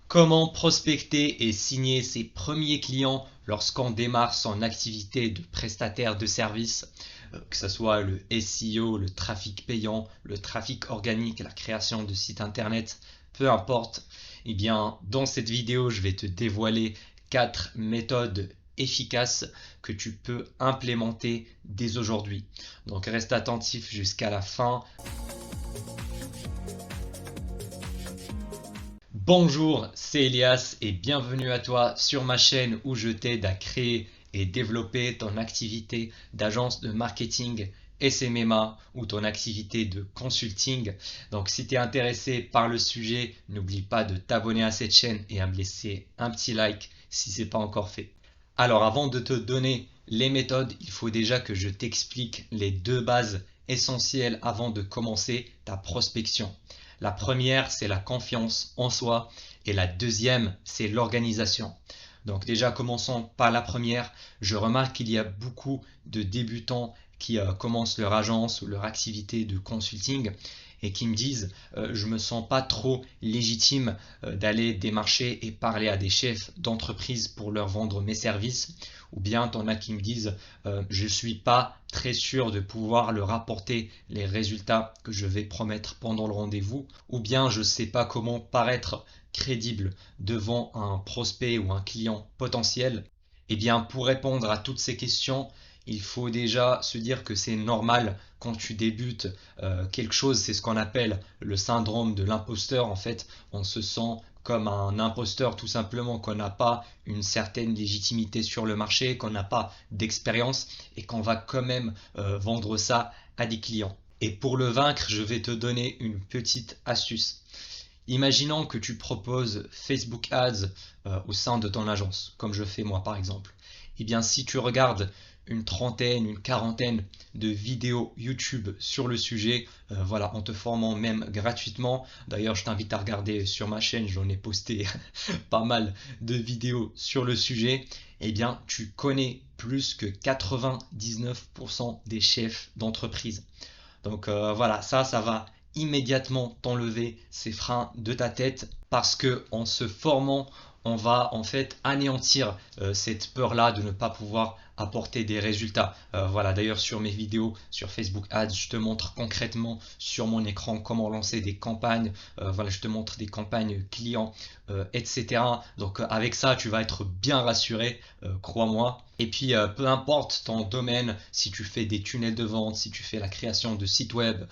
Comment prospecter et signer ses premiers clients lorsqu'on démarre son activité de prestataire de services, que ce soit le SEO, le trafic payant, le trafic organique, la création de sites internet, peu importe. Eh bien, dans cette vidéo, je vais te dévoiler 4 méthodes efficaces que tu peux implémenter dès aujourd'hui. Donc reste attentif jusqu'à la fin. Bonjour, c'est Elias et bienvenue à toi sur ma chaîne où je t'aide à créer et développer ton activité d'agence de marketing SMMA ou ton activité de consulting. Donc si tu es intéressé par le sujet, n'oublie pas de t'abonner à cette chaîne et à me laisser un petit like si ce n'est pas encore fait. Alors avant de te donner les méthodes, il faut déjà que je t'explique les deux bases essentielles avant de commencer ta prospection. La première, c'est la confiance en soi et la deuxième, c'est l'organisation. Donc déjà, commençons par la première. Je remarque qu'il y a beaucoup de débutants qui commencent leur agence ou leur activité de consulting et qui me disent je me sens pas trop légitime d'aller démarcher et parler à des chefs d'entreprise pour leur vendre mes services, ou bien t'en as qui me disent je suis pas très sûr de pouvoir leur apporter les résultats que je vais promettre pendant le rendez-vous, ou bien je sais pas comment paraître crédible devant un prospect ou un client potentiel. Eh bien, pour répondre à toutes ces questions, il faut déjà se dire que c'est normal quand tu débutes quelque chose, c'est ce qu'on appelle le syndrome de l'imposteur. En fait, on se sent comme un imposteur tout simplement, qu'on n'a pas une certaine légitimité sur le marché, qu'on n'a pas d'expérience et qu'on va quand même vendre ça à des clients. Et pour le vaincre, je vais te donner une petite astuce. Imaginons que tu proposes Facebook Ads au sein de ton agence, comme je fais moi par exemple. Eh bien, si tu regardes une trentaine, une quarantaine de vidéos YouTube sur le sujet, voilà, en te formant même gratuitement. D'ailleurs, je t'invite à regarder sur ma chaîne, j'en ai posté pas mal de vidéos sur le sujet. Eh bien, tu connais plus que 99% des chefs d'entreprise. Donc voilà, ça va immédiatement t'enlever ces freins de ta tête parce que en se formant, on va en fait anéantir cette peur-là de ne pas pouvoir apporter des résultats. Voilà, d'ailleurs sur mes vidéos sur Facebook Ads, je te montre concrètement sur mon écran comment lancer des campagnes. Voilà, je te montre des campagnes clients, etc. Donc avec ça, tu vas être bien rassuré, crois-moi. Et puis peu importe ton domaine, si tu fais des tunnels de vente, si tu fais la création de sites web,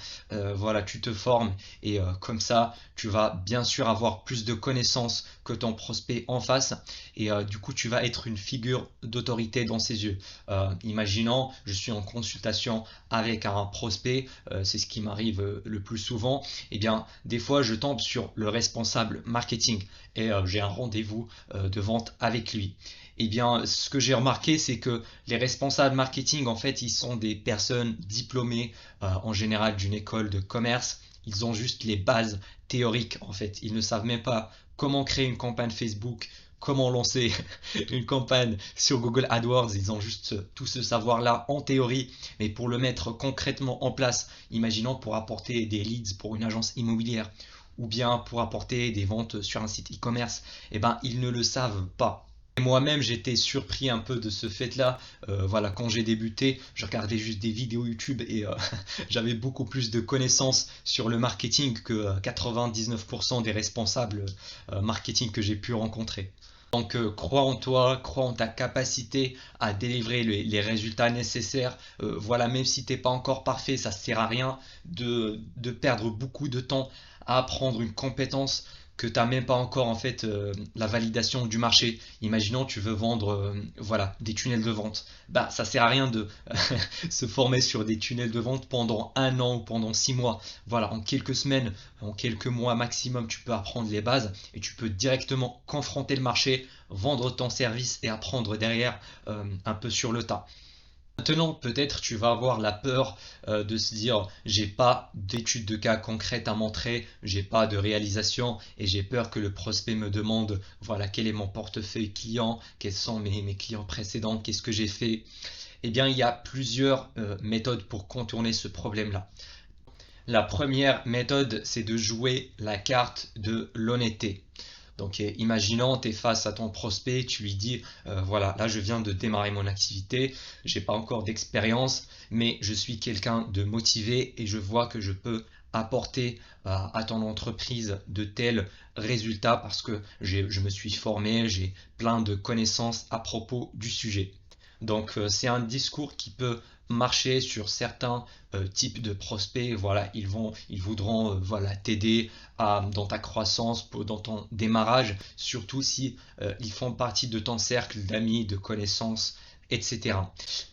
voilà, tu te formes et comme ça, tu vas bien sûr avoir plus de connaissances que ton prospect en face et du coup, tu vas être une figure d'autorité dans ses yeux. Imaginons, je suis en consultation avec un prospect, c'est ce qui m'arrive le plus souvent. Et bien, des fois, je tombe sur le responsable marketing et j'ai un rendez-vous de vente avec lui. Eh bien, ce que j'ai remarqué, c'est que les responsables marketing, en fait, ils sont des personnes diplômées, en général d'une école de commerce. Ils ont juste les bases théoriques, en fait. Ils ne savent même pas comment créer une campagne Facebook, comment lancer une campagne sur Google AdWords. Ils ont juste tout ce savoir-là en théorie, mais pour le mettre concrètement en place, imaginons pour apporter des leads pour une agence immobilière ou bien pour apporter des ventes sur un site e-commerce, eh ben, ils ne le savent pas. Moi-même, j'étais surpris un peu de ce fait-là. Voilà, quand j'ai débuté, je regardais juste des vidéos YouTube et j'avais beaucoup plus de connaissances sur le marketing que 99% des responsables marketing que j'ai pu rencontrer. Donc crois en toi, crois en ta capacité à délivrer les résultats nécessaires. Voilà, même si tu n'es pas encore parfait, ça ne sert à rien de perdre beaucoup de temps à apprendre une compétence que tu n'as même pas encore en fait la validation du marché. Imaginons tu veux vendre voilà, des tunnels de vente. Bah ça sert à rien de se former sur des tunnels de vente pendant un an ou pendant 6 mois. Voilà, en quelques semaines, en quelques mois maximum, tu peux apprendre les bases et tu peux directement confronter le marché, vendre ton service et apprendre derrière un peu sur le tas. Maintenant, peut-être tu vas avoir la peur de se dire j'ai pas d'études de cas concrètes à montrer, j'ai pas de réalisation et j'ai peur que le prospect me demande voilà quel est mon portefeuille client, quels sont mes clients précédents, qu'est-ce que j'ai fait. Eh bien, il y a plusieurs méthodes pour contourner ce problème-là. La première méthode, c'est de jouer la carte de l'honnêteté. Donc imaginons, tu es face à ton prospect, tu lui dis, voilà, là je viens de démarrer mon activité, j'ai pas encore d'expérience, mais je suis quelqu'un de motivé et je vois que je peux apporter à ton entreprise de tels résultats parce que je me suis formé, j'ai plein de connaissances à propos du sujet. Donc c'est un discours qui peut marcher sur certains types de prospects. Voilà, ils voudront voilà, t'aider dans ta croissance, dans ton démarrage, surtout si ils font partie de ton cercle d'amis, de connaissances, etc.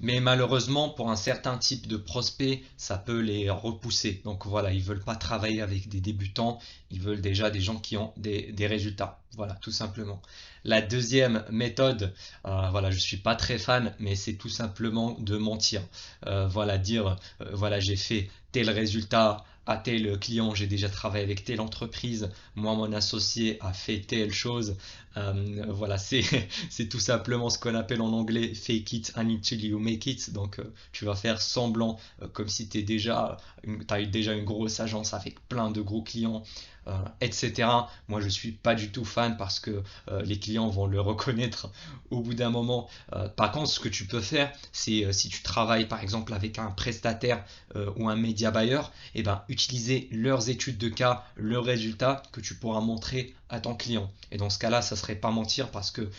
Mais malheureusement, pour un certain type de prospects, ça peut les repousser. Donc voilà, ils veulent pas travailler avec des débutants, ils veulent déjà des gens qui ont des résultats. Voilà, tout simplement. La deuxième méthode, voilà, je suis pas très fan, mais c'est tout simplement de mentir. Voilà, dire, voilà, j'ai fait tel résultat à tel client, j'ai déjà travaillé avec telle entreprise, moi mon associé a fait telle chose. Voilà, c'est tout simplement ce qu'on appelle en anglais fake it until you make it. Donc tu vas faire semblant comme si tu as eu déjà une grosse agence avec plein de gros clients. Etc. Moi, je suis pas du tout fan parce que les clients vont le reconnaître au bout d'un moment. Par contre, ce que tu peux faire, c'est si tu travailles par exemple avec un prestataire ou un média buyer, et ben, utiliser leurs études de cas, leurs résultats que tu pourras montrer à ton client. Et dans ce cas-là, ça serait pas mentir parce que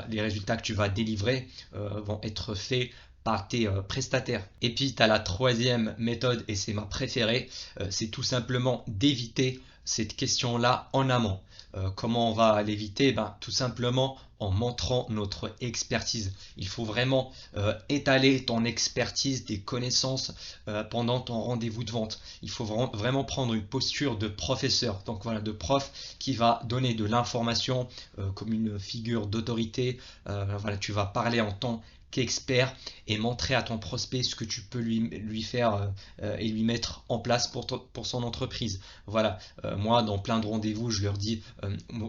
les résultats que tu vas délivrer vont être faits par tes prestataires. Et puis, tu as la troisième méthode, et c'est ma préférée, c'est tout simplement d'éviter cette question-là en amont. Comment on va l'éviter? Ben, tout simplement en montrant notre expertise. Il faut vraiment étaler ton expertise, tes connaissances pendant ton rendez-vous de vente. Il faut vraiment prendre une posture de professeur, donc voilà, de prof qui va donner de l'information comme une figure d'autorité. Voilà, tu vas parler en tant qu'expert et montrer à ton prospect ce que tu peux lui faire et lui mettre en place pour son entreprise. Voilà, moi dans plein de rendez-vous, je leur dis,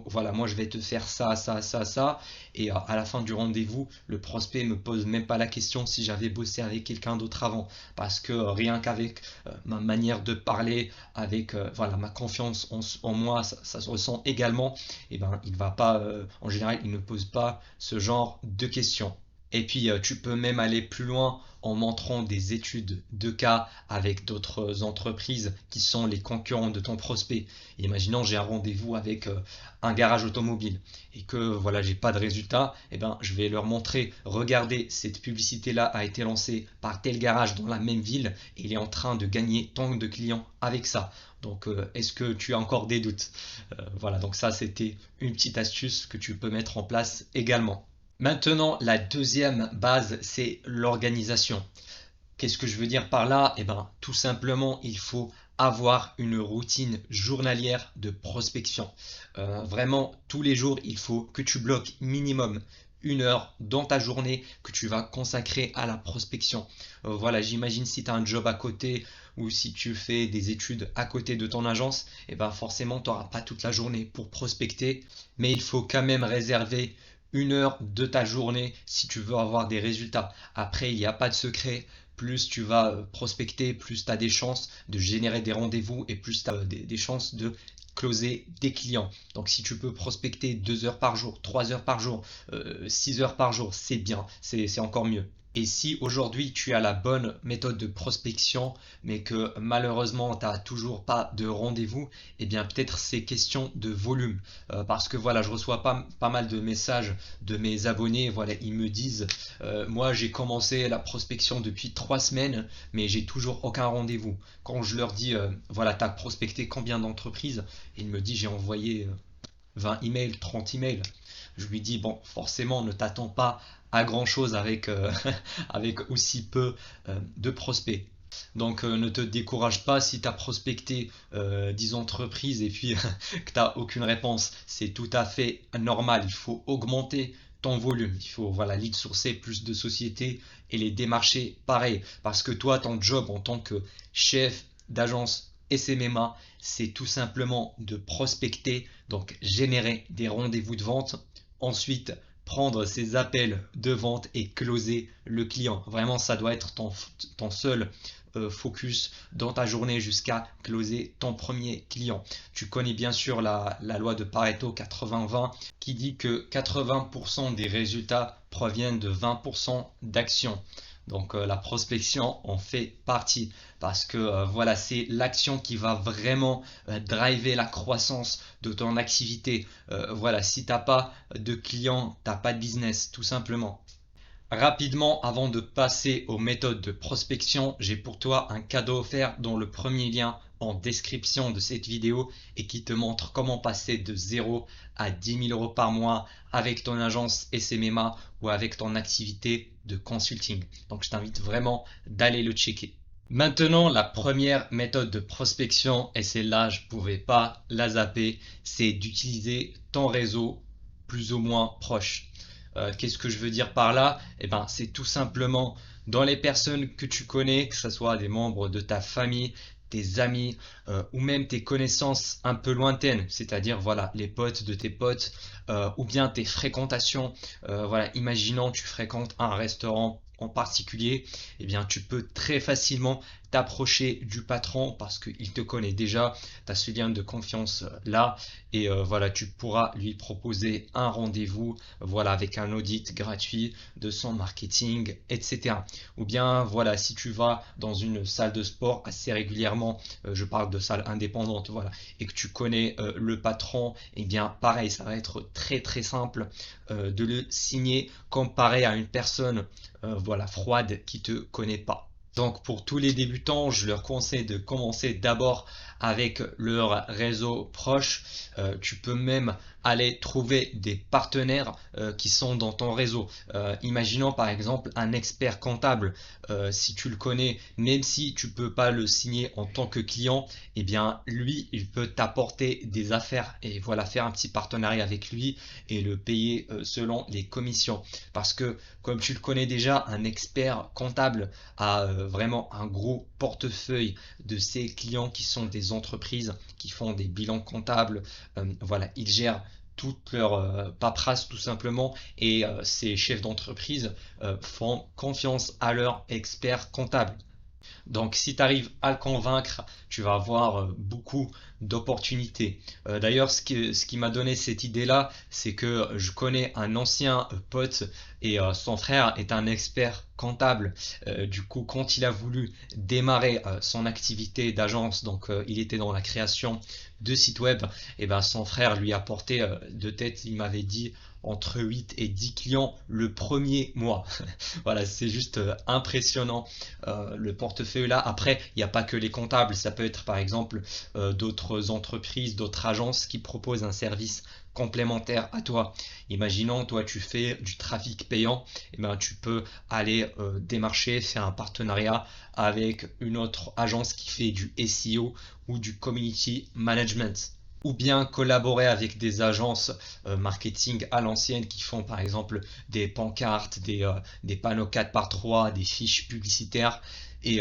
voilà, moi je vais te faire ça, ça, ça, ça, et à la fin du rendez-vous, le prospect me pose même pas la question si j'avais bossé avec quelqu'un d'autre avant, parce que rien qu'avec ma manière de parler, avec voilà, ma confiance en moi, ça se ressent également, et ben il va pas, en général, il ne pose pas ce genre de questions. Et puis, tu peux même aller plus loin en montrant des études de cas avec d'autres entreprises qui sont les concurrents de ton prospect. Imaginons, j'ai un rendez-vous avec un garage automobile et que voilà, j'ai pas de résultat, et ben, je vais leur montrer, regardez, cette publicité-là a été lancée par tel garage dans la même ville et il est en train de gagner tant de clients avec ça. Donc, est-ce que tu as encore des doutes? Voilà, donc ça, c'était une petite astuce que tu peux mettre en place également. Maintenant, la deuxième base, c'est l'organisation. Qu'est-ce que je veux dire par là? Eh ben, tout simplement, il faut avoir une routine journalière de prospection. Vraiment, tous les jours, il faut que tu bloques minimum 1 heure dans ta journée que tu vas consacrer à la prospection. Voilà, j'imagine si tu as un job à côté ou si tu fais des études à côté de ton agence, eh ben forcément, tu n'auras pas toute la journée pour prospecter, mais il faut quand même réserver 1 heure de ta journée si tu veux avoir des résultats. Après, il n'y a pas de secret. Plus tu vas prospecter, plus tu as des chances de générer des rendez-vous et plus tu as des chances de closer des clients. Donc si tu peux prospecter 2 heures par jour, 3 heures par jour, 6 heures par jour, c'est bien, c'est encore mieux. Et si aujourd'hui tu as la bonne méthode de prospection, mais que malheureusement tu n'as toujours pas de rendez-vous, eh bien peut-être c'est question de volume. Parce que voilà, je reçois pas mal de messages de mes abonnés. Voilà, ils me disent, moi j'ai commencé la prospection depuis 3 semaines, mais j'ai toujours aucun rendez-vous. Quand je leur dis, voilà, tu as prospecté combien d'entreprises? Il me dit, j'ai envoyé 20 emails, 30 emails. Je lui dis, bon, forcément, ne t'attends pas à grand chose avec, avec aussi peu de prospects. Donc ne te décourage pas si tu as prospecté 10 entreprises et puis que tu n'as aucune réponse. C'est tout à fait normal. Il faut augmenter ton volume. Il faut voilà, lead sourcer plus de sociétés et les démarcher pareil. Parce que toi, ton job en tant que chef d'agence SMMA, c'est tout simplement de prospecter, donc générer des rendez-vous de vente. Ensuite, prendre ces appels de vente et closer le client. Vraiment, ça doit être ton seul focus dans ta journée jusqu'à closer ton premier client. Tu connais bien sûr la loi de Pareto 80-20 qui dit que 80% des résultats proviennent de 20% d'actions. Donc la prospection en fait partie parce que voilà, c'est l'action qui va vraiment driver la croissance de ton activité. Voilà, si t'as pas de clients, t'as pas de business, tout simplement. Rapidement, avant de passer aux méthodes de prospection, j'ai pour toi un cadeau offert dans le premier lien en description de cette vidéo et qui te montre comment passer de 0 à 10 000 € par mois avec ton agence SMMA ou avec ton activité de consulting. Donc je t'invite vraiment d'aller le checker. Maintenant, la première méthode de prospection, et celle-là, je ne pouvais pas la zapper, c'est d'utiliser ton réseau plus ou moins proche. Qu'est-ce que je veux dire par là? Eh ben, c'est tout simplement dans les personnes que tu connais, que ce soit des membres de ta famille, tes amis ou même tes connaissances un peu lointaines, c'est-à-dire voilà les potes de tes potes ou bien tes fréquentations. Voilà, imaginons tu fréquentes un restaurant en particulier, eh bien tu peux très facilement t'approcher du patron parce qu'il te connaît déjà, tu as ce lien de confiance là et voilà, tu pourras lui proposer un rendez-vous voilà, avec un audit gratuit de son marketing, etc. Ou bien voilà, si tu vas dans une salle de sport assez régulièrement, je parle de salle indépendante, voilà, et que tu connais le patron, et bien pareil, ça va être très simple de le signer comparé à une personne voilà, froide qui te connaît pas. Donc pour tous les débutants, je leur conseille de commencer d'abord avec leur réseau proche. Tu peux même aller trouver des partenaires qui sont dans ton réseau. Imaginons par exemple un expert comptable. Si tu le connais, même si tu peux pas le signer en tant que client, eh bien lui, il peut t'apporter des affaires et voilà, faire un petit partenariat avec lui et le payer selon les commissions. Parce que comme tu le connais déjà, un expert comptable a vraiment un gros portefeuille de ses clients qui sont des entreprises qui font des bilans comptables. Voilà, ils gèrent toute leur paperasse tout simplement et ces chefs d'entreprise font confiance à leur expert comptable. Donc si tu arrives à le convaincre, tu vas avoir beaucoup d'opportunités. D'ailleurs, ce qui m'a donné cette idée-là, c'est que je connais un ancien pote et son frère est un expert comptable. Du coup, quand il a voulu démarrer son activité d'agence, donc il était dans la création de sites web, et ben son frère lui a apporté de tête, il m'avait dit entre 8 et 10 clients le premier mois. Voilà, c'est juste impressionnant le portefeuille là. Après, il n'y a pas que les comptables, ça peut être par exemple d'autres entreprises, d'autres agences qui proposent un service complémentaire à toi. Imaginons, toi tu fais du trafic payant, et ben tu peux aller démarcher, faire un partenariat avec une autre agence qui fait du SEO ou du community management. Ou bien collaborer avec des agences marketing à l'ancienne qui font par exemple des pancartes, des panneaux 4x3, des fiches publicitaires et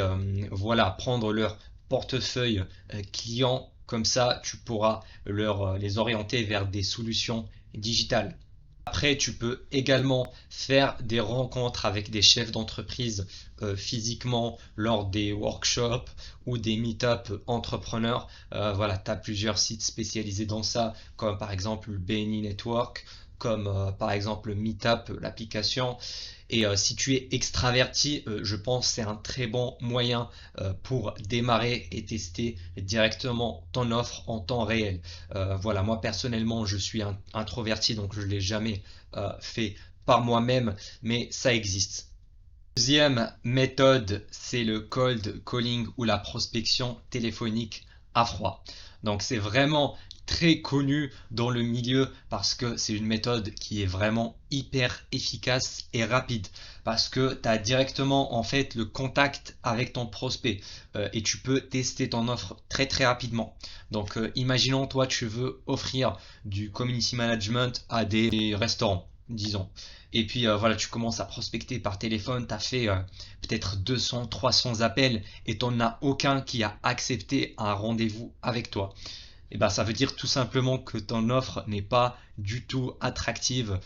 voilà, prendre leur portefeuille client. Comme ça, tu pourras les orienter vers des solutions digitales. Après, tu peux également faire des rencontres avec des chefs d'entreprise physiquement lors des workshops ou des meet-up entrepreneurs. Voilà, tu as plusieurs sites spécialisés dans ça, comme par exemple le BNI Network, comme par exemple Meetup, l'application. Et si tu es extraverti, je pense que c'est un très bon moyen pour démarrer et tester directement ton offre en temps réel. Voilà, moi personnellement, je suis introverti, donc je ne l'ai jamais fait par moi-même, mais ça existe. Deuxième méthode, c'est le cold calling ou la prospection téléphonique à froid. Donc c'est vraiment très connu dans le milieu parce que c'est une méthode qui est vraiment hyper efficace et rapide parce que tu as directement en fait le contact avec ton prospect et tu peux tester ton offre très rapidement. Donc imaginons toi tu veux offrir du community management à des restaurants, disons. Et puis voilà, tu commences à prospecter par téléphone, tu as fait peut-être 200, 300 appels et tu n'en as aucun qui a accepté un rendez-vous avec toi. eh ben, ça veut dire tout simplement que ton offre n'est pas du tout attractive,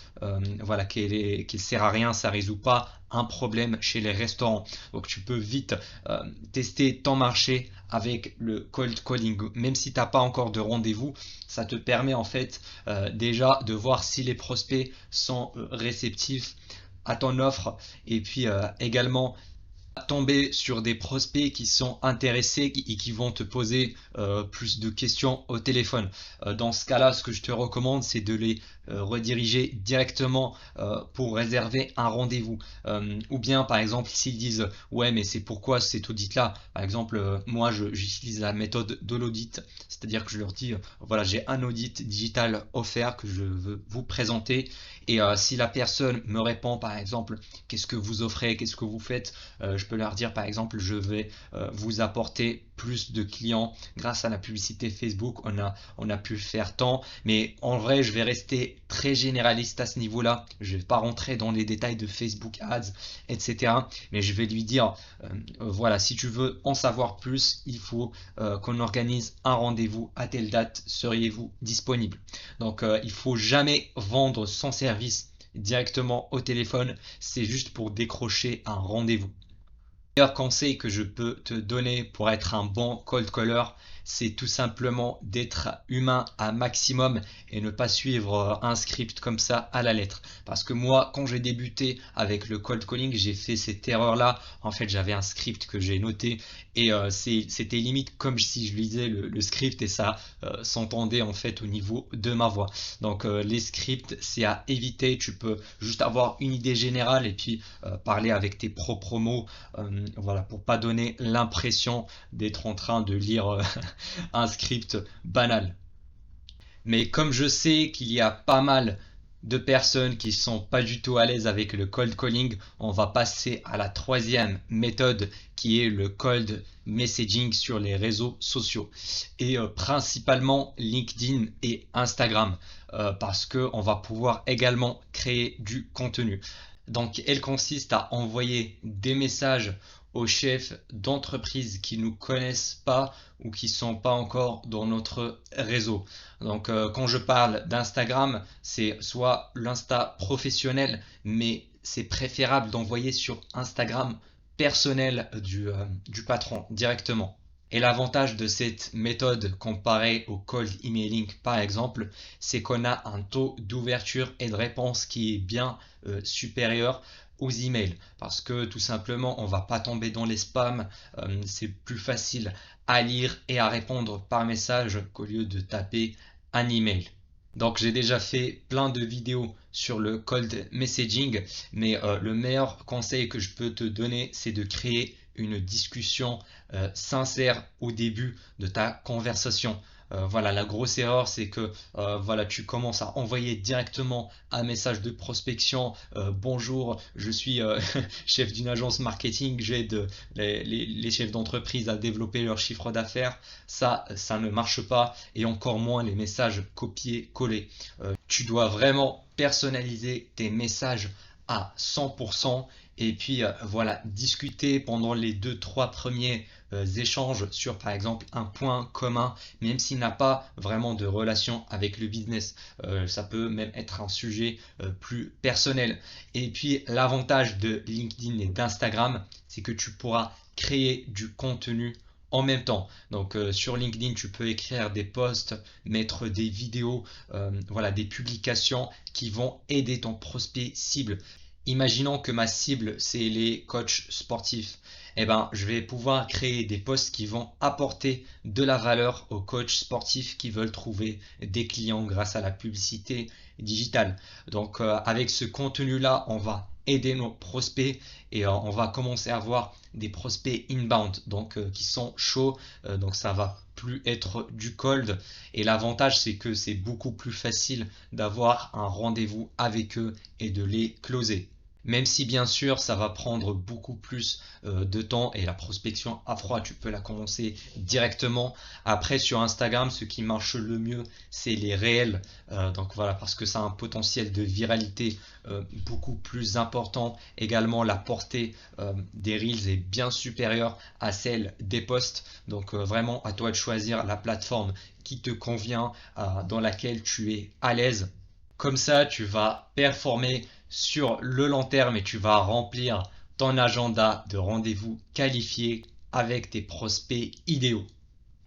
voilà, qu'elle sert à rien, ça résout pas un problème chez les restaurants. Donc tu peux vite tester ton marché avec le cold calling. Même si tu n'as pas encore de rendez-vous, ça te permet en fait déjà de voir si les prospects sont réceptifs à ton offre et puis également tomber sur des prospects qui sont intéressés et qui vont te poser plus de questions au téléphone. Dans ce cas-là, ce que je te recommande, c'est de les rediriger directement pour réserver un rendez-vous. Ou bien, par exemple, s'ils disent ouais, mais c'est pourquoi cet audit-là. Par exemple, moi, j'utilise la méthode de l'audit, c'est-à-dire que je leur dis voilà, j'ai un audit digital offert que je veux vous présenter. Et si la personne me répond, par exemple, qu'est-ce que vous offrez, qu'est-ce que vous faites, je peux leur dire par exemple je vais vous apporter plus de clients grâce à la publicité Facebook, on a pu faire tant, mais en vrai je vais rester très généraliste à ce niveau-là, je vais pas rentrer dans les détails de Facebook Ads, etc. Mais je vais lui dire voilà, si tu veux en savoir plus, il faut qu'on organise un rendez-vous à telle date, seriez-vous disponible? Donc il faut jamais vendre son service directement au téléphone, c'est juste pour décrocher un rendez-vous. Le meilleur conseil que je peux te donner pour être un bon cold caller, c'est tout simplement d'être humain un maximum et ne pas suivre un script comme ça à la lettre. Parce que moi, quand j'ai débuté avec le cold calling, j'ai fait cette erreur-là. En fait, j'avais un script que j'ai noté et c'était limite comme si je lisais le script et ça s'entendait en fait au niveau de ma voix. Donc les scripts, c'est à éviter. Tu peux juste avoir une idée générale et puis parler avec tes propres mots. Voilà, pour pas donner l'impression d'être en train de lire un script banal. Mais comme je sais qu'il y a pas mal de personnes qui sont pas du tout à l'aise avec le cold calling, on va passer à la troisième méthode qui est le cold messaging sur les réseaux sociaux et principalement LinkedIn et Instagram parce que on va pouvoir également créer du contenu. Donc, elle consiste à envoyer des messages aux chefs d'entreprise qui ne nous connaissent pas ou qui ne sont pas encore dans notre réseau. Donc, quand je parle d'Instagram, c'est soit l'Insta professionnel, mais c'est préférable d'envoyer sur Instagram personnel du patron directement. Et l'avantage de cette méthode comparée au cold emailing par exemple, c'est qu'on a un taux d'ouverture et de réponse qui est bien supérieur aux emails parce que tout simplement on va pas tomber dans les spams, c'est plus facile à lire et à répondre par message qu'au lieu de taper un email. Donc j'ai déjà fait plein de vidéos sur le cold messaging, mais le meilleur conseil que je peux te donner, c'est de créer une discussion sincère au début de ta conversation. Voilà, la grosse erreur, c'est que voilà, tu commences à envoyer directement un message de prospection. Bonjour, je suis chef d'une agence marketing, j'aide les chefs d'entreprise à développer leur chiffre d'affaires. Ça ne marche pas et encore moins les messages copier-coller. Tu dois vraiment personnaliser tes messages à 100% et puis voilà, discuter pendant les 2-3 premiers échanges sur par exemple un point commun, même s'il n'a pas vraiment de relation avec le business. Ça peut même être un sujet plus personnel. Et puis l'avantage de LinkedIn et d'Instagram, c'est que tu pourras créer du contenu en même temps. Donc sur LinkedIn, tu peux écrire des posts, mettre des vidéos, voilà, des publications qui vont aider ton prospect cible. Imaginons que ma cible, c'est les coachs sportifs. Eh ben, je vais pouvoir créer des posts qui vont apporter de la valeur aux coachs sportifs qui veulent trouver des clients grâce à la publicité digitale. Donc, avec ce contenu-là, on va aider nos prospects et on va commencer à avoir des prospects inbound, donc qui sont chauds. Donc, ça va plus être du cold. Et l'avantage, c'est que c'est beaucoup plus facile d'avoir un rendez-vous avec eux et de les closer. Même si bien sûr ça va prendre beaucoup plus de temps et la prospection à froid, tu peux la commencer directement. Après sur Instagram, ce qui marche le mieux, c'est les réels. Donc voilà, parce que ça a un potentiel de viralité beaucoup plus important. Également, la portée des reels est bien supérieure à celle des posts. Donc vraiment à toi de choisir la plateforme qui te convient, dans laquelle tu es à l'aise. Comme ça, tu vas performer sur le long terme et tu vas remplir ton agenda de rendez-vous qualifiés avec tes prospects idéaux.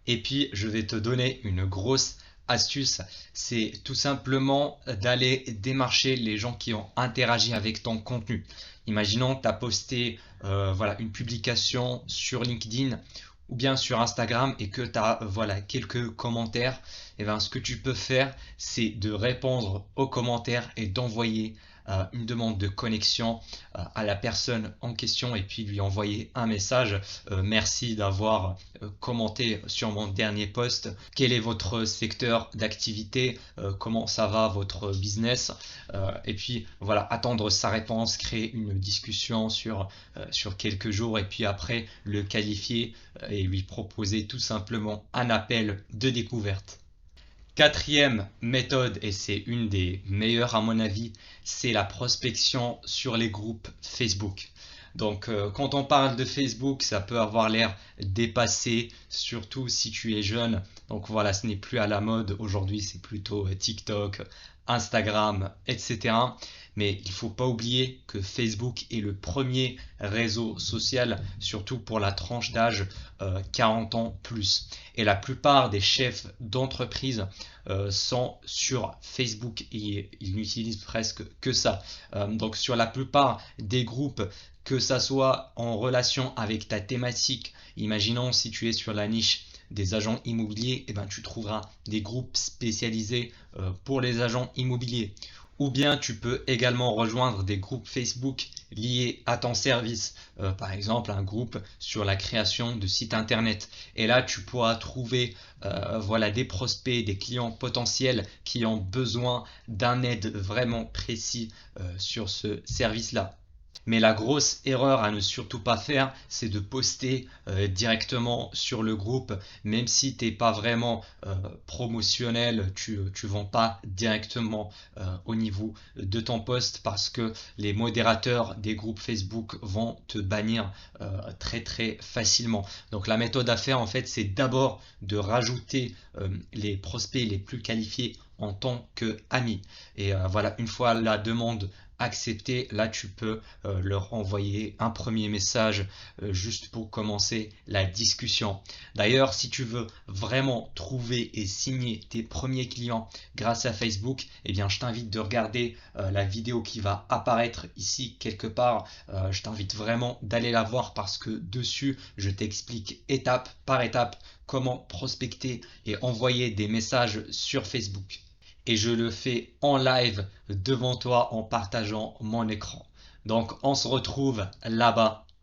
Et puis, je vais te donner une grosse astuce, c'est tout simplement d'aller démarcher les gens qui ont interagi avec ton contenu. Imaginons que tu as posté voilà, une publication sur LinkedIn ou bien sur Instagram et que tu as voilà, quelques commentaires. Et bien, ce que tu peux faire, c'est de répondre aux commentaires et d'envoyer une demande de connexion à la personne en question et puis lui envoyer un message. Merci d'avoir commenté sur mon dernier post. Quel est votre secteur d'activité? Comment ça va votre business? Et puis voilà, attendre sa réponse, créer une discussion sur quelques jours et puis après le qualifier et lui proposer tout simplement un appel de découverte. Quatrième méthode, et c'est une des meilleures à mon avis, c'est la prospection sur les groupes Facebook. Donc quand on parle de Facebook, ça peut avoir l'air dépassé, surtout si tu es jeune. Donc voilà, ce n'est plus à la mode. Aujourd'hui, c'est plutôt TikTok, Instagram, etc. Mais il ne faut pas oublier que Facebook est le premier réseau social, surtout pour la tranche d'âge 40 ans plus. Et la plupart des chefs d'entreprise sont sur Facebook et ils n'utilisent presque que ça. Donc sur la plupart des groupes, que ça soit en relation avec ta thématique, imaginons si tu es sur la niche des agents immobiliers, et ben tu trouveras des groupes spécialisés pour les agents immobiliers. Ou bien tu peux également rejoindre des groupes Facebook liés à ton service, par exemple un groupe sur la création de sites internet. Et là tu pourras trouver voilà, des prospects, des clients potentiels qui ont besoin d'un aide vraiment précis sur ce service-là. Mais la grosse erreur à ne surtout pas faire, c'est de poster directement sur le groupe, même si tu n'es pas vraiment promotionnel, tu ne vends pas directement au niveau de ton post parce que les modérateurs des groupes Facebook vont te bannir très très facilement. Donc la méthode à faire en fait, c'est d'abord de rajouter les prospects les plus qualifiés en tant qu'amis. Et voilà, une fois la demande accepter, là tu peux leur envoyer un premier message juste pour commencer la discussion. D'ailleurs, si tu veux vraiment trouver et signer tes premiers clients grâce à Facebook, eh bien je t'invite de regarder la vidéo qui va apparaître ici quelque part. Je t'invite vraiment d'aller la voir parce que dessus je t'explique étape par étape comment prospecter et envoyer des messages sur Facebook. Et je le fais en live devant toi en partageant mon écran. Donc on se retrouve là-bas.